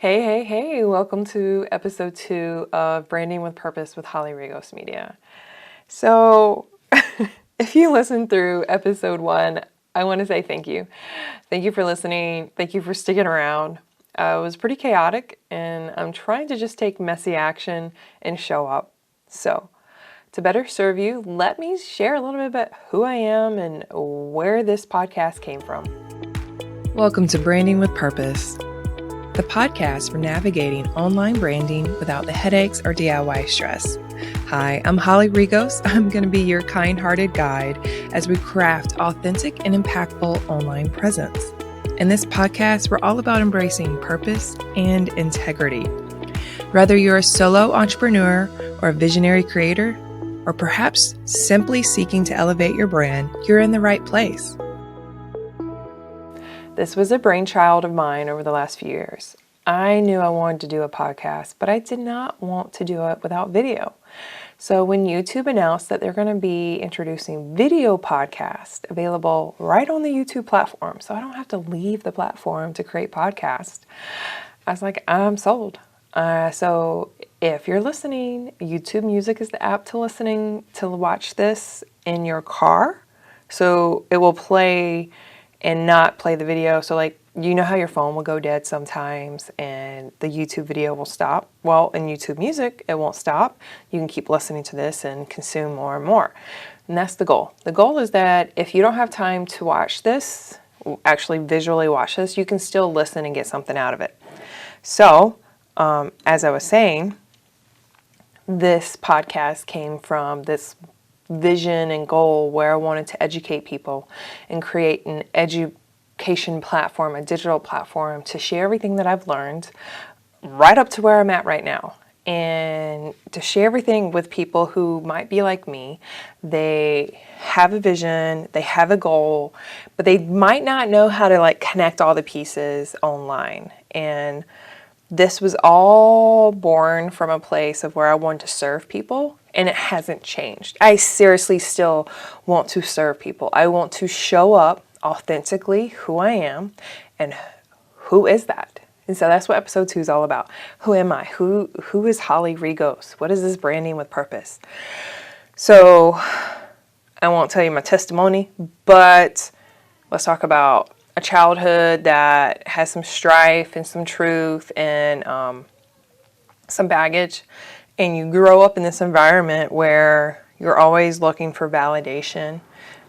Hey, welcome to episode 2 of Branding with Purpose with Holly Rigos Media. So, if you listened through episode 1, I want to say thank you. Thank you for listening. Thank you for sticking around. It was pretty chaotic, and I'm trying to just take messy action and show up. So, to better serve you, let me share a little bit about who I am and where this podcast came from. Welcome to Branding with Purpose, the podcast for navigating online branding without the headaches or DIY stress. Hi, I'm Holly Rigos. I'm going to be your kind-hearted guide as we craft authentic and impactful online presence. In this podcast, we're all about embracing purpose and integrity. Whether you're a solo entrepreneur or a visionary creator, or perhaps simply seeking to elevate your brand, you're in the right place. This was a brainchild of mine over the last few years. I knew I wanted to do a podcast, but I did not want to do it without video. So when YouTube announced that they're going to be introducing video podcast available right on the YouTube platform, so I don't have to leave the platform to create podcasts, I was like, I'm sold. So if you're listening, YouTube Music is the app to watch this in your car. So it will play and not play the video. So like, you know how your phone will go dead sometimes and the YouTube video will stop? Well, in YouTube Music, it won't stop. You can keep listening to this and consume more and more. And that's the goal. The goal is that if you don't have time to watch this, actually visually watch this, you can still listen and get something out of it. So, as I was saying, this podcast came from this vision and goal where I wanted to educate people and create an education platform, a digital platform to share everything that I've learned right up to where I'm at right now. And to share everything with people who might be like me. They have a vision, they have a goal, but they might not know how to connect all the pieces online. And this was all born from a place of where I wanted to serve people, and it hasn't changed. I seriously still want to serve people. I want to show up authentically who I am, and who is that? And so that's what episode 2 is all about. Who am I? Who is Holly Rigos? What is this branding with purpose? So I won't tell you my testimony, but let's talk about a childhood that has some strife and some truth and some baggage, and you grow up in this environment where you're always looking for validation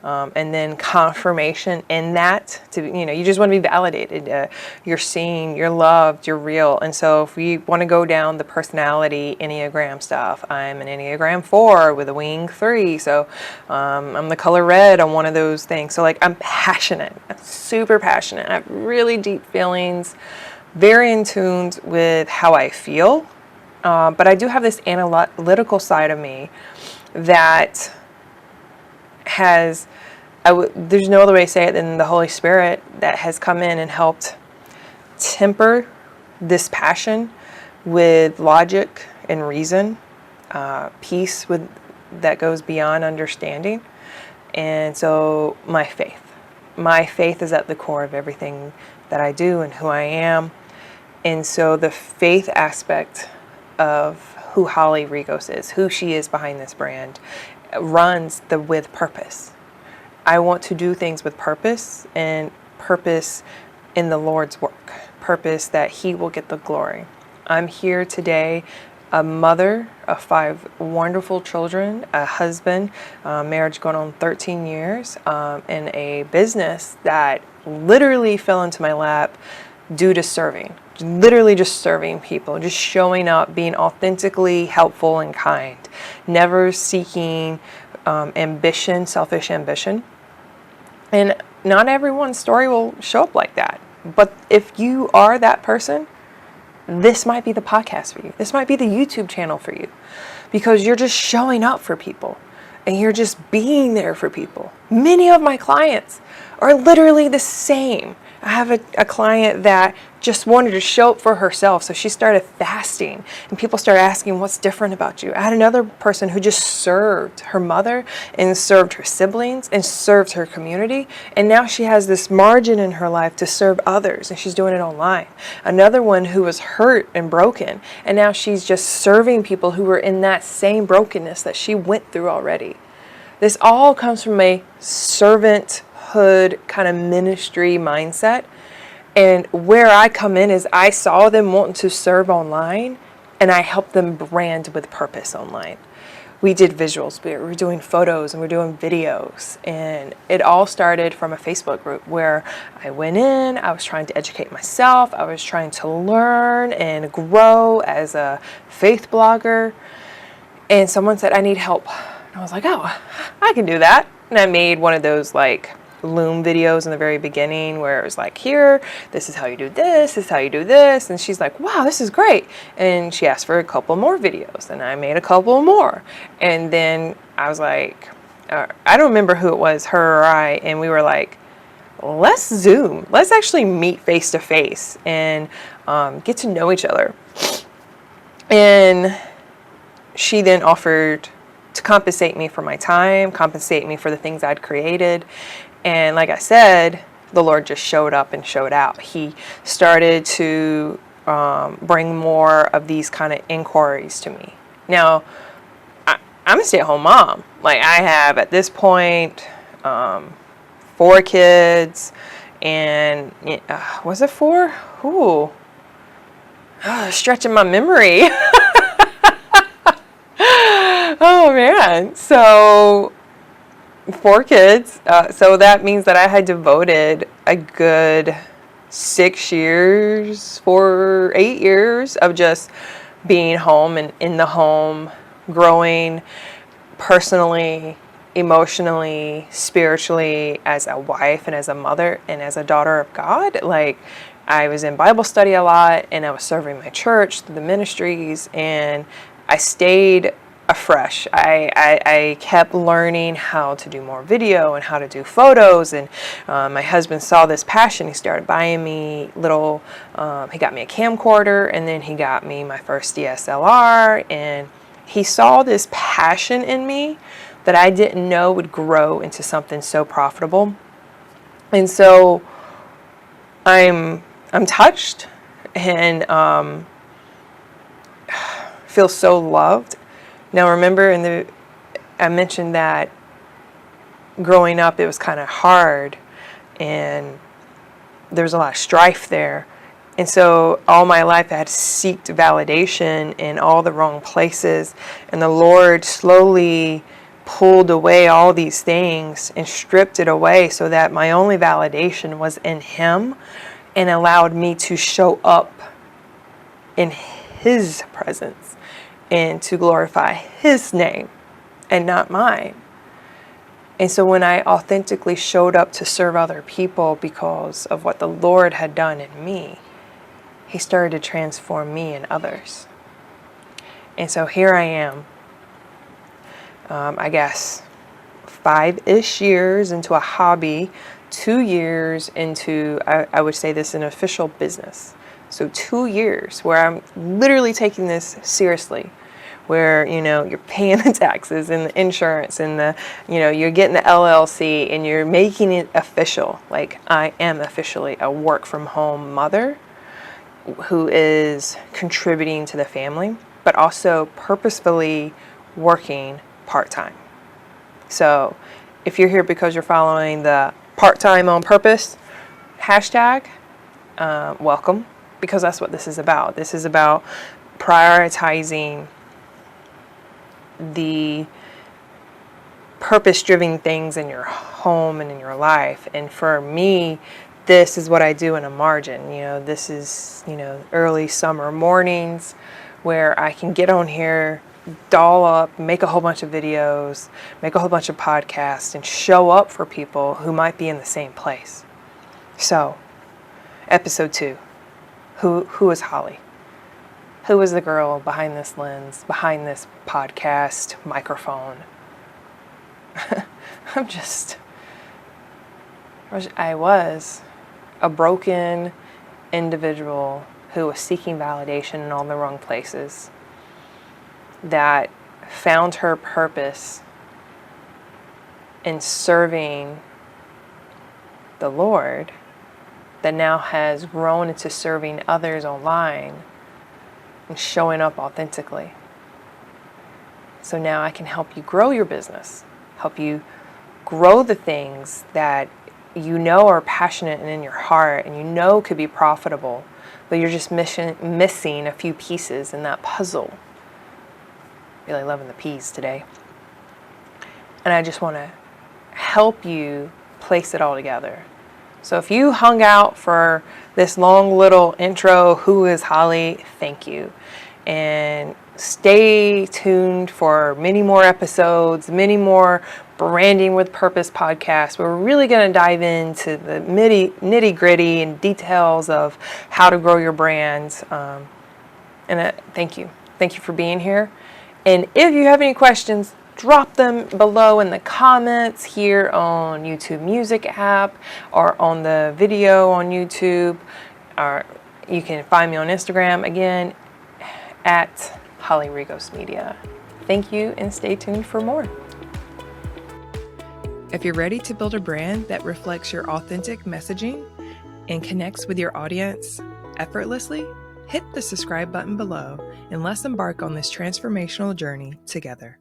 and then confirmation in that. You just want to be validated. You're seen, you're loved, you're real. And so if we want to go down the personality Enneagram stuff, I'm an Enneagram 4 with a wing 3. So I'm the color red on one of those things. So I'm passionate, I'm super passionate. I have really deep feelings, very in tune with how I feel. But I do have this analytical side of me that has, there's no other way to say it than the Holy Spirit that has come in and helped temper this passion with logic and reason, peace that goes beyond understanding. And so my faith is at the core of everything that I do and who I am. And so the faith aspect of who Holly Rigos is, who she is behind this brand, runs with purpose. I want to do things with purpose, and purpose in the Lord's work, purpose that He will get the glory. I'm here today, a mother of 5 wonderful children, a husband, marriage going on 13 years, and a business that literally fell into my lap due to serving. Literally just serving people, just showing up, being authentically helpful and kind, never seeking ambition, selfish ambition. And not everyone's story will show up like that. But if you are that person, this might be the podcast for you. This might be the YouTube channel for you, because you're just showing up for people and you're just being there for people. Many of my clients are literally the same. I have a client that just wanted to show up for herself. So she started fasting, and people started asking, what's different about you? I had another person who just served her mother and served her siblings and served her community. And now she has this margin in her life to serve others, and she's doing it online. Another one who was hurt and broken, and now she's just serving people who were in that same brokenness that she went through already. This all comes from a servanthood kind of ministry mindset. And where I come in is I saw them wanting to serve online, and I helped them brand with purpose online. We did visuals, we were doing photos, and we're doing videos. And it all started from a Facebook group where I went in, I was trying to educate myself, I was trying to learn and grow as a faith blogger. And someone said, I need help. And I was like, oh, I can do that. And I made one of those like Loom videos in the very beginning where it was like, here, this is how you do this is how you do this. And she's like, wow, this is great. And she asked for a couple more videos, and I made a couple more. And then I was like, I don't remember who it was, her or I, and we were like, let's Zoom. Let's actually meet face to face and get to know each other. And she then offered to compensate me for my time, compensate me for the things I'd created. And like I said, the Lord just showed up and showed out. He started to bring more of these kind of inquiries to me. Now, I'm a stay-at-home mom. Like, I have, at this point, 4 kids. And was it 4? Ooh. Stretching my memory. Oh man, so 4 kids. So that means that I had devoted a good 8 years of just being home and in the home, growing personally, emotionally, spiritually, as a wife and as a mother and as a daughter of God. Like, I was in Bible study a lot, and I was serving my church through the ministries, and I stayed afresh. I kept learning how to do more video and how to do photos, and my husband saw this passion. He started buying me he got me a camcorder, and then he got me my first DSLR, and he saw this passion in me that I didn't know would grow into something so profitable. And so I'm touched and feel so loved. Now, remember, I mentioned that growing up, it was kind of hard, and there was a lot of strife there. And so all my life, I had seeked validation in all the wrong places. And the Lord slowly pulled away all these things and stripped it away so that my only validation was in Him, and allowed me to show up in His presence and to glorify His name and not mine. And so when I authentically showed up to serve other people because of what the Lord had done in me, He started to transform me and others. And so here I am, I guess 5-ish years into a hobby, 2 years into, I would say this, an official business. So 2 years where I'm literally taking this seriously, where, you're paying the taxes and the insurance and you're getting the LLC and you're making it official. Like, I am officially a work from home mother who is contributing to the family, but also purposefully working part-time. So if you're here because you're following the part-time on purpose hashtag, welcome, because that's what this is about. This is about prioritizing the purpose-driven things in your home and in your life. And for me, this is what I do in a margin. This is, early summer mornings where I can get on here, doll up, make a whole bunch of videos, make a whole bunch of podcasts, and show up for people who might be in the same place. So, episode 2, who is Holly? Who is the girl behind this lens, behind this podcast microphone? I was a broken individual who was seeking validation in all the wrong places, that found her purpose in serving the Lord, that now has grown into serving others online and showing up authentically. So now I can help you grow your business, help you grow the things that you know are passionate and in your heart and you know could be profitable, but you're just missing a few pieces in that puzzle. Really loving the peas today. And I just want to help you place it all together. So if you hung out for this long little intro, who is Holly? Thank you. And stay tuned for many more episodes, many more Branding with Purpose podcasts. We're really going to dive into the nitty gritty and details of how to grow your brands. Thank you. Thank you for being here. And if you have any questions, drop them below in the comments here on YouTube Music app or on the video on YouTube. Or you can find me on Instagram again at Holly Rigos Media. Thank you and stay tuned for more. If you're ready to build a brand that reflects your authentic messaging and connects with your audience effortlessly, hit the subscribe button below and let's embark on this transformational journey together.